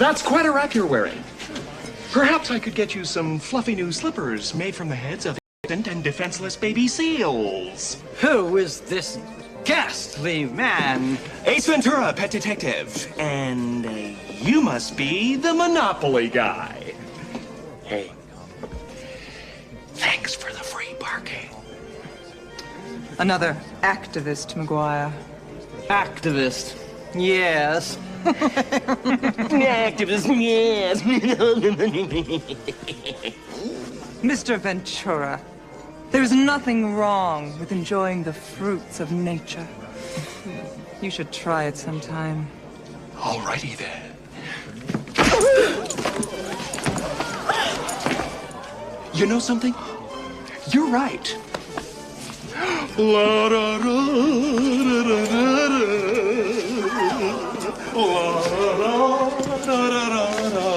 That's quite a wrap you're wearing. Perhaps I could get you some fluffy new slippers made from the heads of innocent and defenseless baby seals. Who is this ghastly man? Ace Ventura, pet detective. And you must be the Monopoly guy. Hey, thanks for the free parking. Another activist, McGuire. Activist. Yes. Activist, yes. Mr. Ventura, there's nothing wrong with enjoying the fruits of nature. You should try it sometime. Alrighty then. You know something? You're right. La da da da da da. La da da da da.